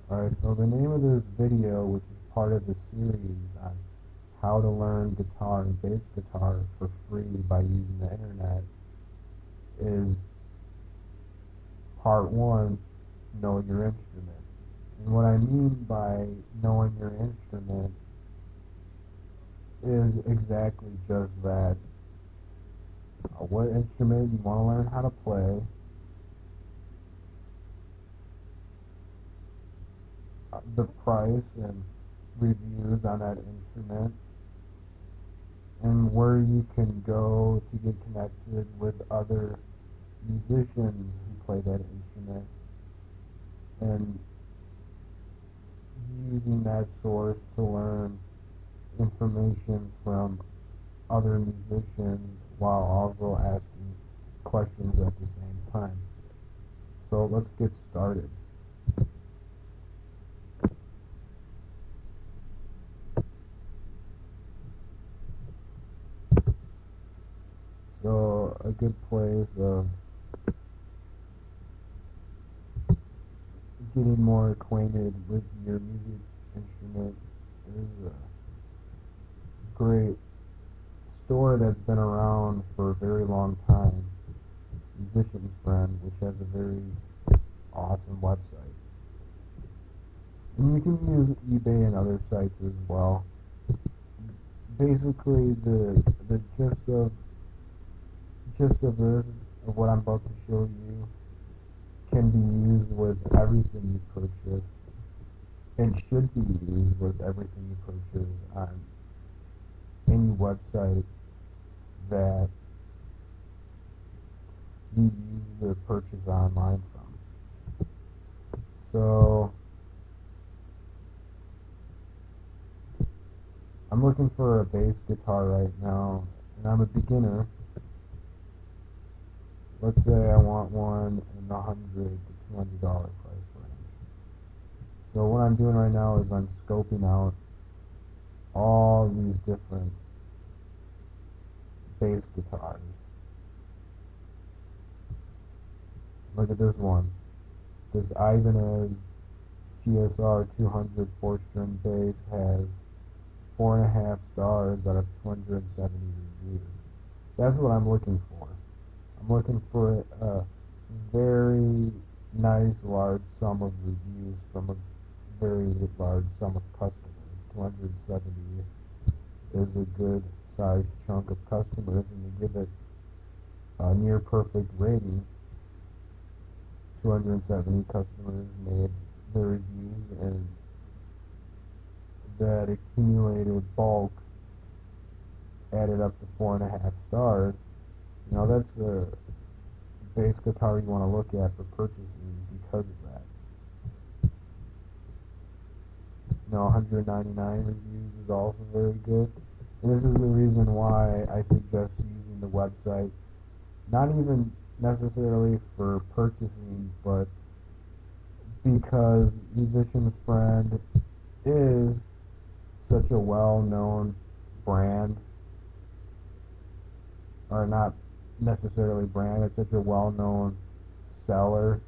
Alright, so the name of this video, which is part of the series on how to learn guitar and bass guitar for free by using the internet, is part one, know your instrument. And what I mean by knowing your instrument is exactly just that. What instrument you want to learn how to play, the price and reviews on that instrument, and where you can go to get connected with other musicians who play that instrument, and using that source to learn information from other musicians while also asking questions at the same time. So let's get started. So a good place of getting more acquainted with your music instrument is a great store that's been around for a very long time, Musician's Friend, which has a very awesome website. And you can use eBay and other sites as well. Basically, the gist of this, of what I'm about to show you, can be used with everything you purchase, and should be used with everything you purchase on any website that you use the purchase online from. So I'm looking for a bass guitar right now, and I'm a beginner. Let's say I want one in the $100 to $200 price range. So what I'm doing right now is I'm scoping out all these different bass guitars. Look at this one. This Ibanez GSR 200 4-string bass has 4.5 stars out of 270 reviews. That's what I'm looking for. I'm looking for a very nice large sum of reviews from a very large sum of customers. 270 is a good sized chunk of customers, and to give it a near perfect rating, 270 customers made the reviews, and that accumulated bulk added up to 4.5 stars. That's a bass guitar you want to look at for purchasing because of that. 199 reviews is also very good. And this is the reason why I suggest using the website, not even necessarily for purchasing, but because Musician's Friend is such a well-known brand, or not necessarily brand, it's such a well-known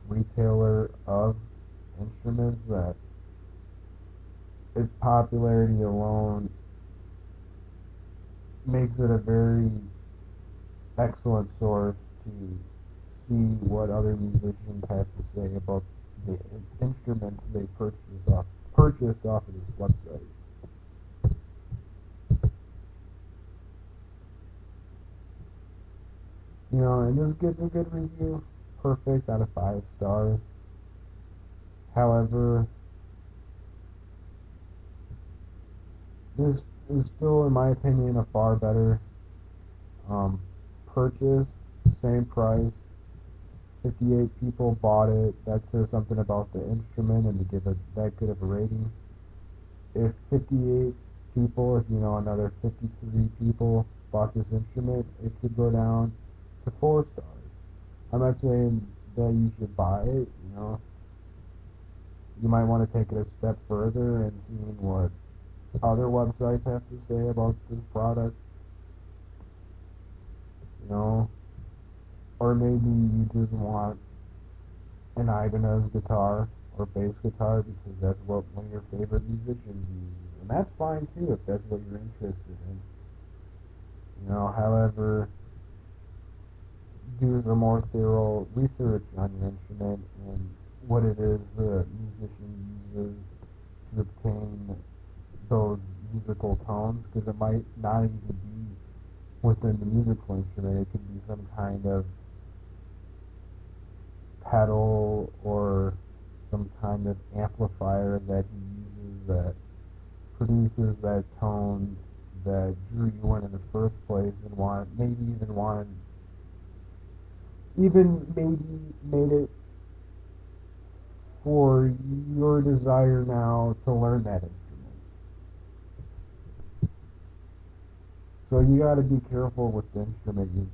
retailer of instruments, that its popularity alone makes it a very excellent source to see what other musicians have to say about the instruments they purchased off of this website. And this gives a good review, perfect out of 5 stars. However, this is still, in my opinion, a far better purchase, same price. 58 people bought it. That says something about the instrument, and to give it that good of a rating. If 58 people, if another 53 people bought this instrument, it could go down to 4 stars. I'm not saying that you should buy it. You might want to take it a step further and seeing what other websites have to say about this product. You know, or maybe you just want an Ibanez guitar or bass guitar because that's what one of your favorite musicians uses, and that's fine too if that's what you're interested in. However, do the more thorough research on your instrument and what it is the musician uses to obtain those musical tones, because it might not even be within the musical instrument. It could be some kind of pedal or some kind of amplifier that he uses that produces that tone that drew you in the first place, and maybe made it for your desire now to learn that instrument. So you got to be careful with the instrument you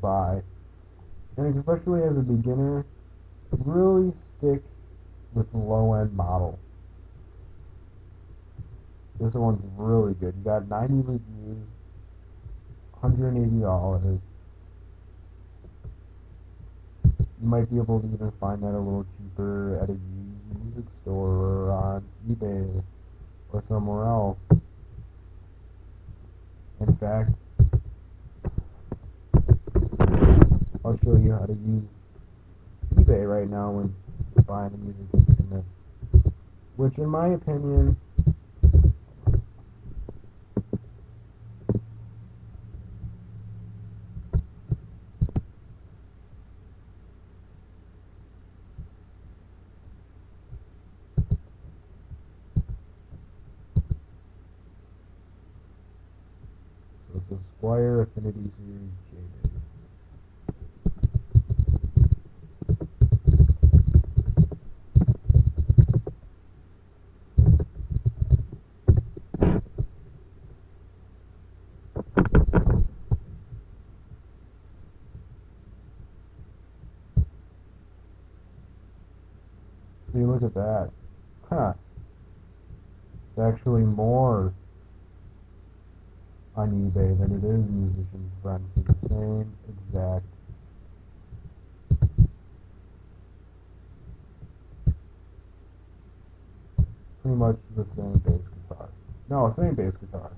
buy, and especially as a beginner, really stick with the low end model. This one's really good. You got 90 reviews, $180. You might be able to even find that a little cheaper at a used music store or on eBay or somewhere else. In fact, I'll show you how to use eBay right now when buying a music instrument, which in my opinion, is the Squier Affinity Series J-Bass. See, look at that. Huh. It's actually more on eBay than it is Musician's Friend for the same exact pretty much the same bass guitar. No, same bass guitar.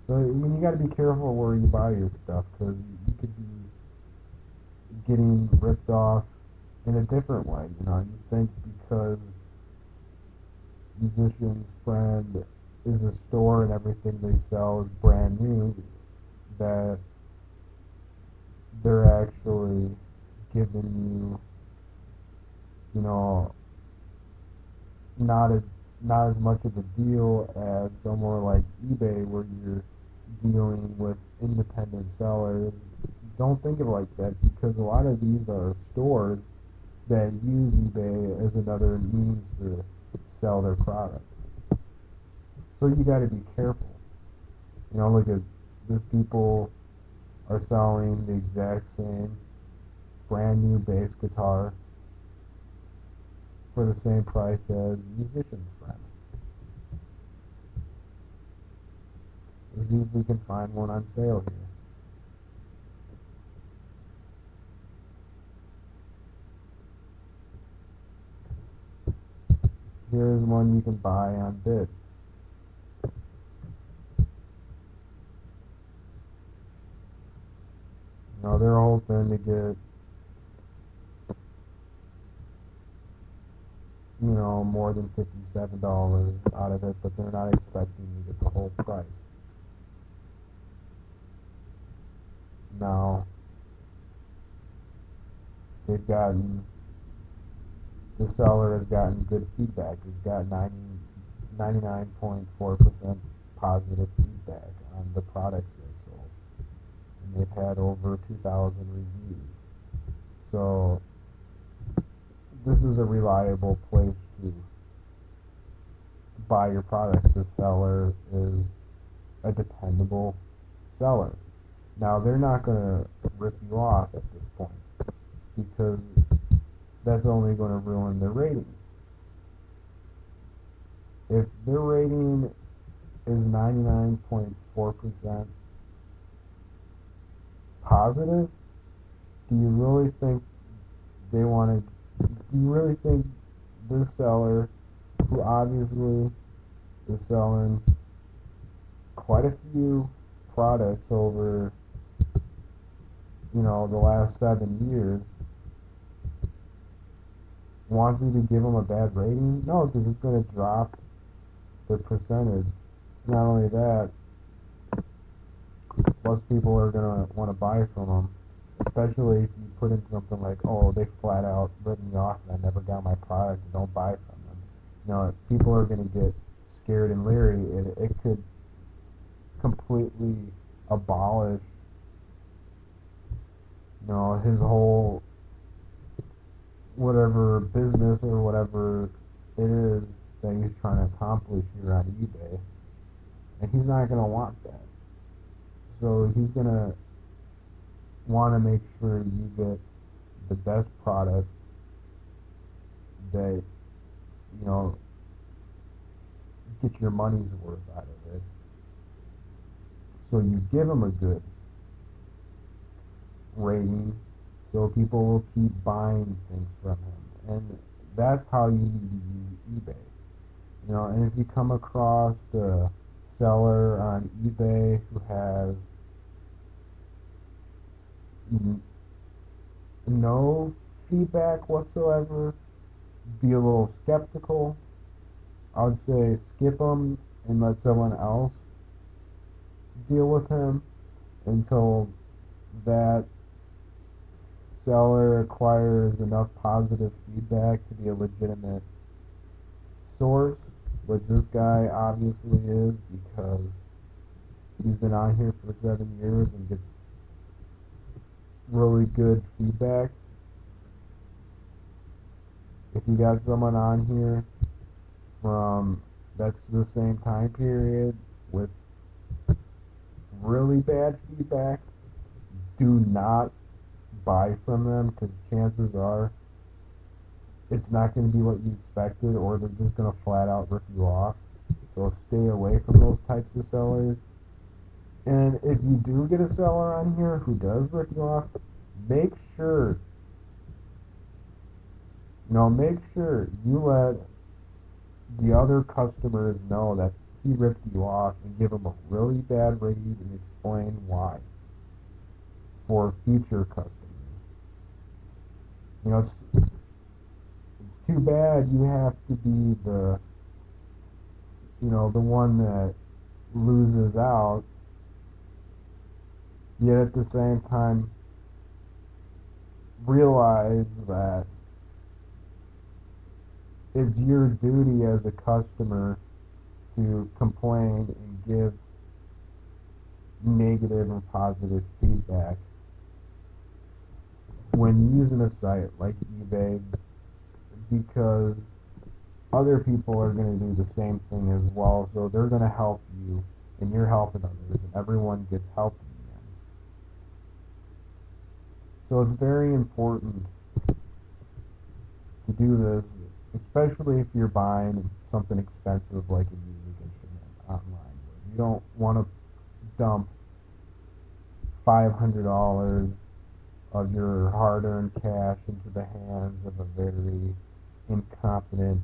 So, you gotta be careful where you buy your stuff, because you could be getting ripped off in a different way. You think because Musician's Friend is a store and everything they sell is brand new, that they're actually giving you, you know, not as not as much of a deal as somewhere like eBay where you're dealing with independent sellers. Don't think of it like that, because a lot of these are stores that use eBay as another means to sell their product. So you got to be careful. Look at these people are selling the exact same brand new bass guitar for the same price as Musician's Friend. Let's see if we can find one on sale here. Here's one you can buy on bid. They're hoping to get, more than $57 out of it, but they're not expecting to get the whole price. Now, they've gotten, the seller has gotten good feedback. He's got 99.4% positive feedback on the products they sold. And they've had over 2,000 reviews. So, this is a reliable place to buy your product. The seller is a dependable seller. Now, they're not going to rip you off at this point, because that's only going to ruin their rating. If their rating is 99.4% positive, do you really think they want to? Do you really think this seller, who obviously is selling quite a few products over, the last 7 years, wants you to give them a bad rating? No, because it's going to drop the percentage. Not only that, most people are going to want to buy from them, especially if you put in something like, oh, they flat out ripped me off and I never got my product and don't buy from them. People are going to get scared and leery, and it could completely abolish, his whole whatever business or whatever it is that he's trying to accomplish here on eBay. And he's not going to want that. So he's going to want to make sure you get the best product that, you know, get your money's worth out of it. So you give him a good rating so people will keep buying things from him. And that's how you need to use eBay. And if you come across a seller on eBay who has no feedback whatsoever, be a little skeptical. I would say skip them and let someone else deal with him until that seller acquires enough positive feedback to be a legitimate source, which this guy obviously is, because he's been on here for 7 years and gets really good feedback. If you got someone on here from that's the same time period with really bad feedback, do not buy from them, because chances are it's not going to be what you expected, or they're just going to flat out rip you off. So stay away from those types of sellers. And if you do get a seller on here who does rip you off, make sure you let the other customers know that he ripped you off, and give him a really bad rating and explain why for future customers. It's too bad you have to be the one that loses out, yet at the same time realize that it's your duty as a customer to complain and give negative and positive feedback when using a site like eBay, because other people are going to do the same thing as well, so they're going to help you, and you're helping others, and everyone gets helped in the end. So it's very important to do this, especially if you're buying something expensive like a music instrument online, where you don't want to dump $500 of your hard-earned cash into the hands of a very incompetent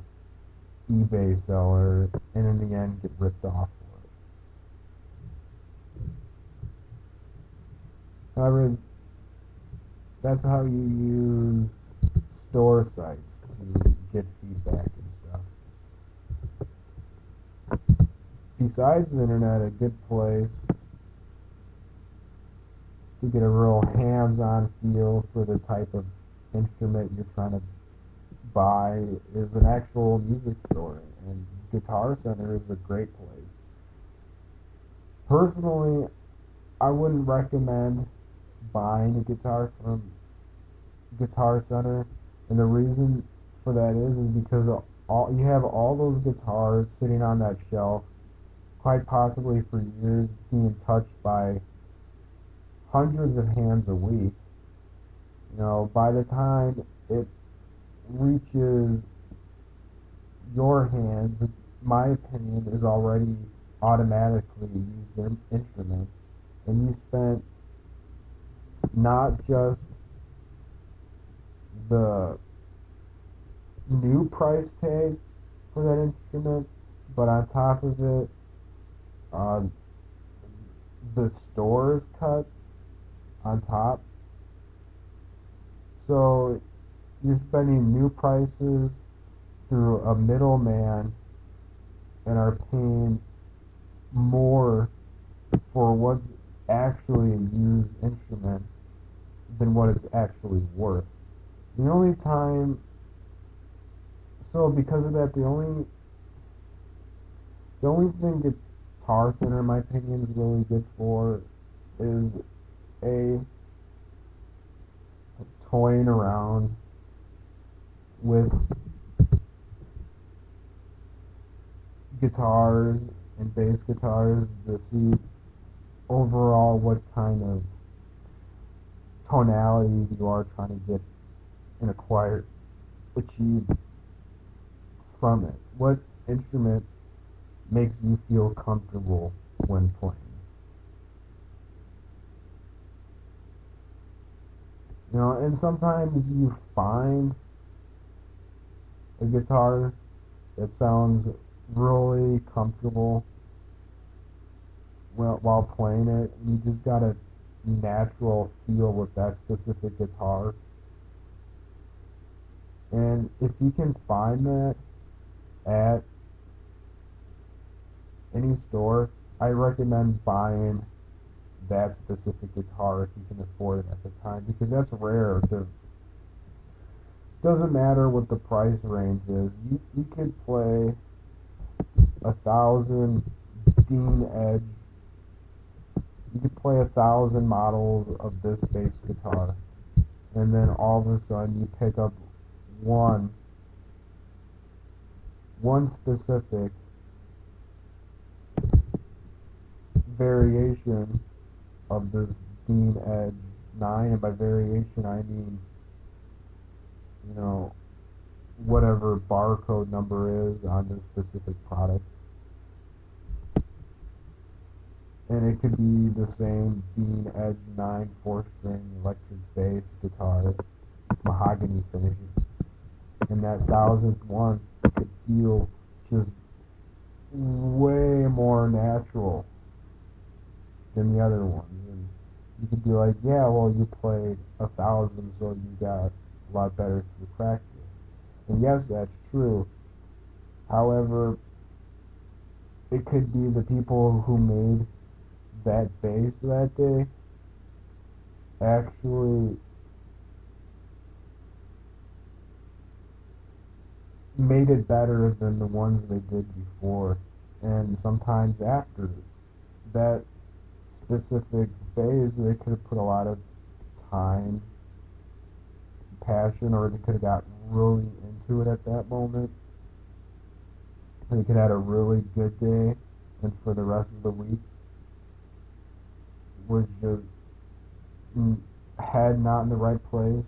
eBay seller, and in the end get ripped off for it. However, that's how you use store sites to get feedback and stuff. Besides the internet, a good place to get a real hands-on feel for the type of instrument you're trying to buy is an actual music store, and Guitar Center is a great place. Personally, I wouldn't recommend buying a guitar from Guitar Center, and the reason for that is because you have all those guitars sitting on that shelf, quite possibly for years, being touched by hundreds of hands a week. By the time it reaches your hands, my opinion, is already automatically used their instrument, and you spent not just the new price tag for that instrument, but on top of it, uh, the store is cut on top. So you're spending new prices through a middleman and are paying more for what's actually a used instrument than what it's actually worth. The only time, so because of that, the only thing Guitar Center, in my opinion, is really good for is a toying around with guitars and bass guitars to see overall what kind of tonality you are trying to get and achieve from it. What instrument makes you feel comfortable when playing? And sometimes you find a guitar that sounds really comfortable while playing it, and you just got a natural feel with that specific guitar. And if you can find that at any store, I recommend buying that specific guitar if you can afford it at the time, because that's rare. It doesn't matter what the price range is. You could play 1,000 Dean Edge. You could play 1,000 models of this bass guitar, and then all of a sudden you pick up one one specific variation of this Dean Edge 9, and by variation I mean, you know, whatever barcode number is on this specific product. And it could be the same Dean Edge 9 4-string electric bass guitar, mahogany finishes. And that 1,000th one could feel just way more natural than the other ones. And you could be like, yeah, well, you played 1,000, so you got a lot better through practice. And yes, that's true. However, it could be the people who made that bass that day actually made it better than the ones they did before. And sometimes after that specific phase, they could have put a lot of time, passion, or they could have got really into it at that moment. They could have had a really good day, and for the rest of the week was just head not in the right place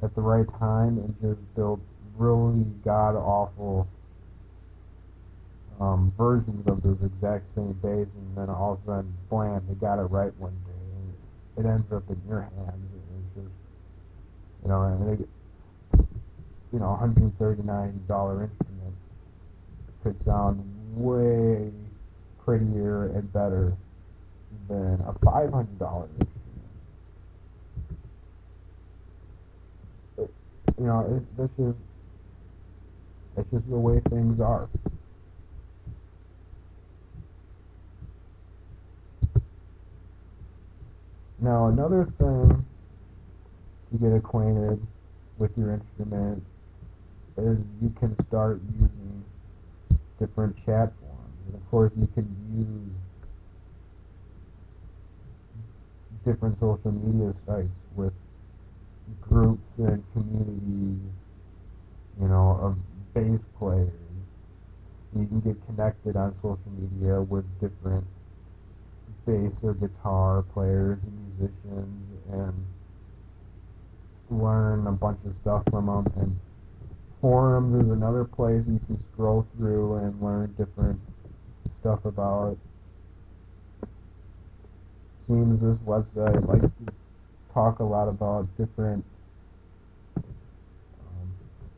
at the right time, and just built really god awful versions of those exact same bass, and then all of a sudden, blam, they got it right one day, and it ends up in your hands, and it's just, and $139 instrument could sound way prettier and better than a $500 instrument. It, that's just the way things are. Now, another thing to get acquainted with your instrument is you can start using different chat forums. And of course, you can use different social media sites with groups and communities, of bass players. You can get connected on social media with different bass or guitar players and musicians and learn a bunch of stuff from them. And forums is another place you can scroll through and learn different stuff about. Seems this website likes to talk a lot about different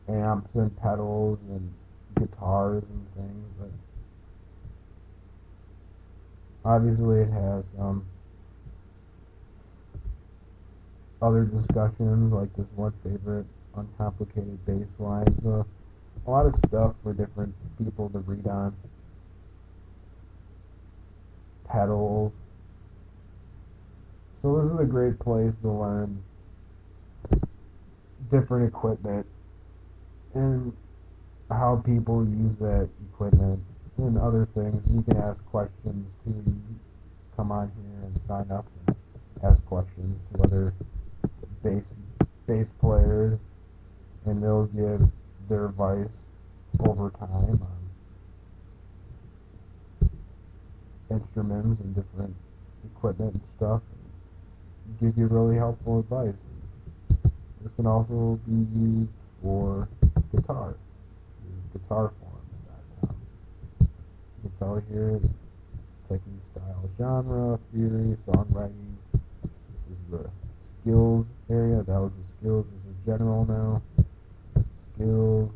amps and pedals and guitars and things, but obviously it has other discussions like this one favorite uncomplicated bass line. So a lot of stuff for different people to read on. Pedals. So this is a great place to learn different equipment and how people use that equipment and other things. You can ask questions too. You come on here and sign up and ask questions to other bass bass players, and they'll give their advice over time on instruments and different equipment and stuff, and give you really helpful advice. This can also be used for guitar. Guitarforums.com. You can tell here technique, style, genre, theory, songwriting. This is the skills area. That was the skills. This is general now. Skills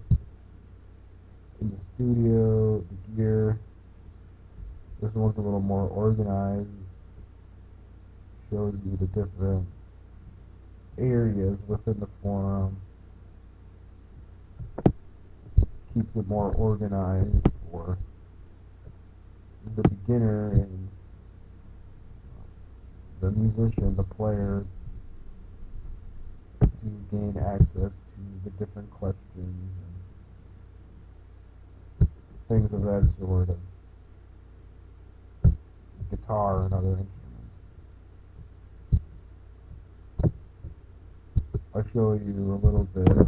in the studio, the gear. This one's a little more organized. Shows you the different areas within the forum. Keeps it more organized for the beginner and the musician, the player, to gain access to the different questions and things of that sort of guitar and other instruments. I'll show you a little bit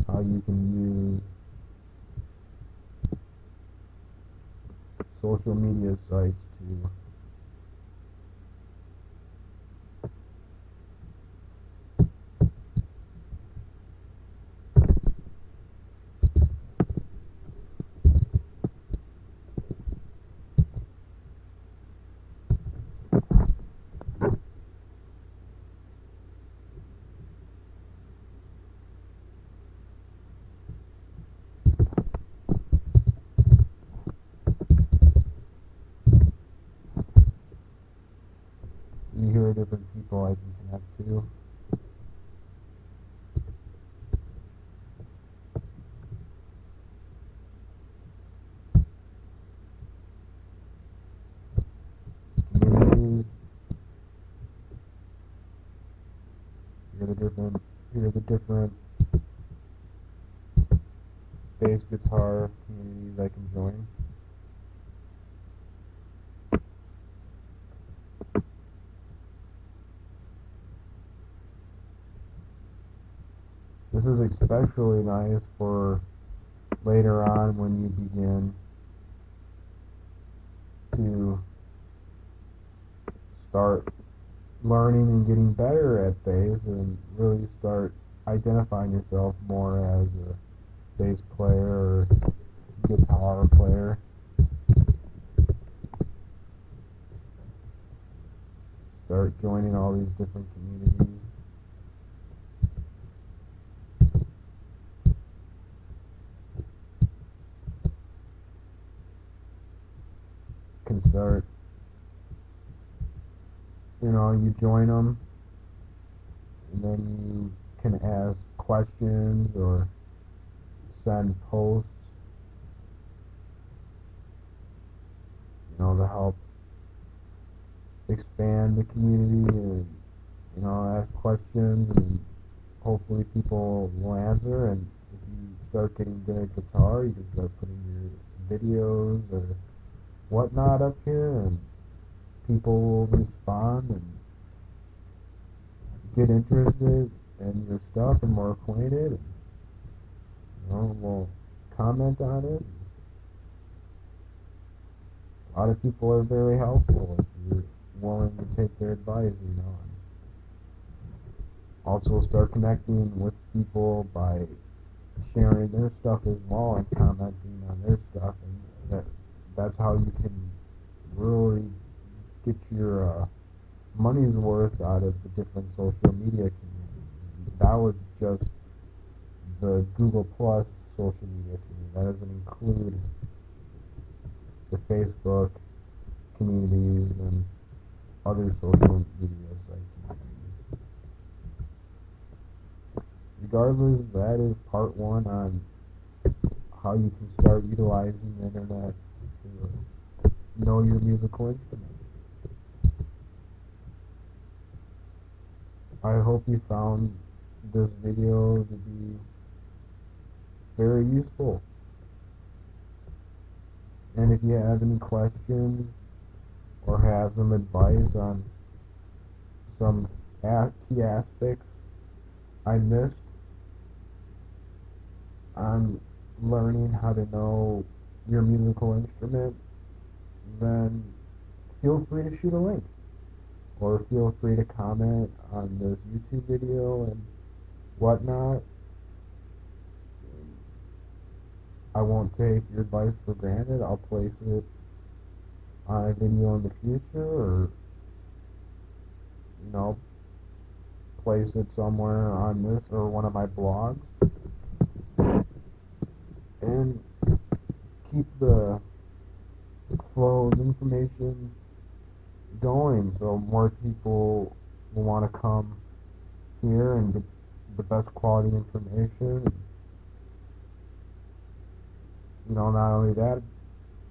how you can use social media sites to you hear different people I can connect to. Communities, hear the different bass guitar communities I can join. This is especially nice for later on when you begin to start learning and getting better at bass and really start identifying yourself more as a bass player or guitar player. Start joining all these different communities. Can start, you join them and then you can ask questions or send posts, to help expand the community and, ask questions and hopefully people will answer. And if you start getting good at guitar, you can start putting your videos or whatnot up here and people will respond and get interested in your stuff and more acquainted and, will comment on it. A lot of people are very helpful if you're willing to take their advice, and also start connecting with people by sharing their stuff as well and commenting on their stuff, and that's how you can really get your money's worth out of the different social media communities. That was just the Google Plus social media community. That doesn't include the Facebook communities and other social media site communities. Regardless, that is part one on how you can start utilizing the internet to know your musical instrument. I hope you found this video to be very useful. And if you have any questions or have some advice on some key aspects I missed on learning how to know your musical instrument, then feel free to shoot a link. Or feel free to comment on this YouTube video and whatnot. I won't take your advice for granted. I'll place it on a video in the future, or place it somewhere on this or one of my blogs, and keep the flow of information going so more people will want to come here and get the best quality information. Not only that,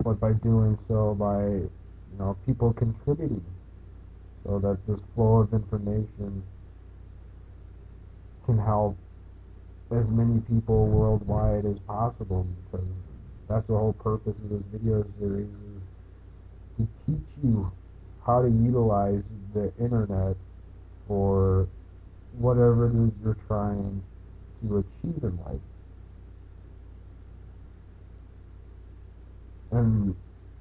but by doing so, by people contributing, so that this flow of information can help as many people worldwide as possible, because that's the whole purpose of this video series, is to teach you how to utilize the internet for whatever it is you're trying to achieve in life. And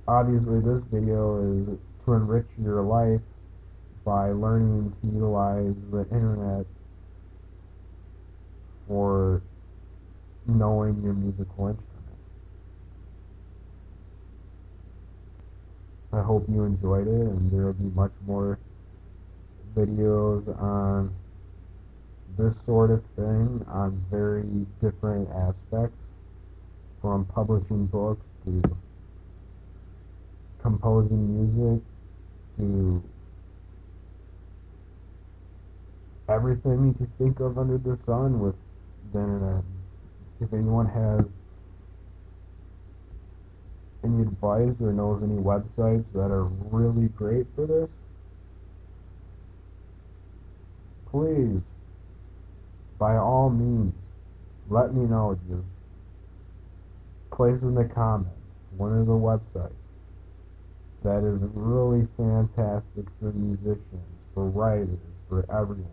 obviously this video is to enrich your life by learning to utilize the internet for knowing your musical instrument. I hope you enjoyed it, and there will be much more videos on this sort of thing on very different aspects, from publishing books to composing music to everything you can think of under the sun with the internet. If anyone has any advice or knows any websites that are really great for this, please, by all means, let me know. Just place in the comments one of the websites that is really fantastic for musicians, for writers, for everyone.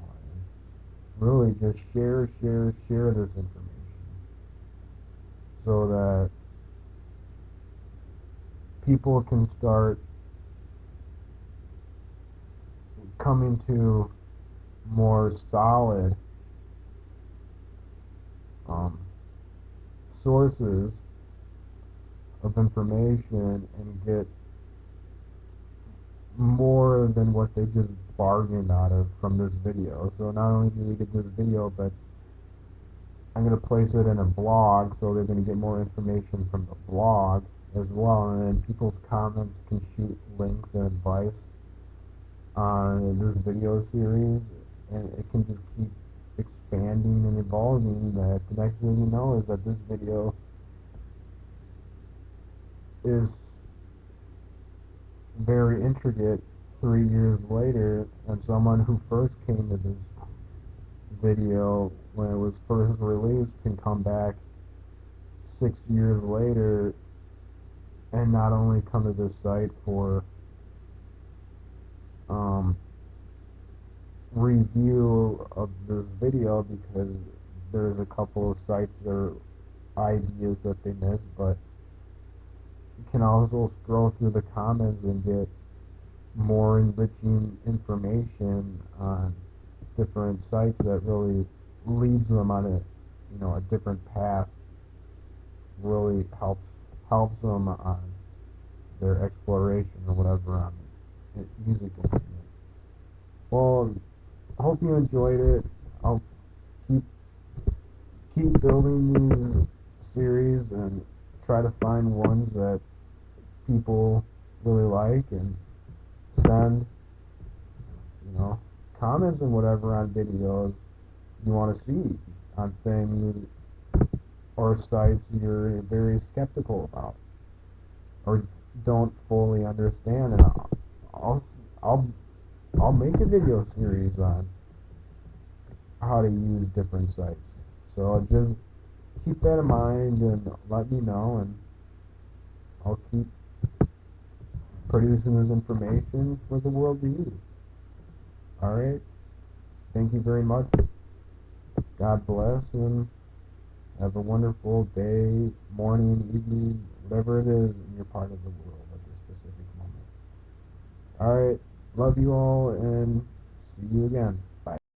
Really just share this information so that people can start coming to more solid sources of information and get more than what they just bargained out of from this video. So not only do they get this video, but I'm going to place it in a blog, so they're going to get more information from the blog as well, and then people's comments can shoot links and advice on this video series, and it can just keep expanding and evolving. That the next thing you know is that this video is very intricate 3 years later, and someone who first came to this video when it was first released can come back 6 years later and not only come to this site for review of this video, because there's a couple of sites or ideas that they missed, but you can also scroll through the comments and get more enriching information on different sites that really leads them on a different path, really helps them on their exploration or whatever on the music instrument. Well, I hope you enjoyed it. I'll keep keep building these series and try to find ones that people really like and send, you know, comments and whatever on videos you want to see on things or sites you're very skeptical about or don't fully understand, and I'll I'll I'll make a video series on how to use different sites. So just keep that in mind and let me know, and I'll keep producing this information for the world to use. All right. Thank you very much. God bless, and have a wonderful day, morning, evening, whatever it is in your part of the world at this specific moment. All right. Love you all, and see you again.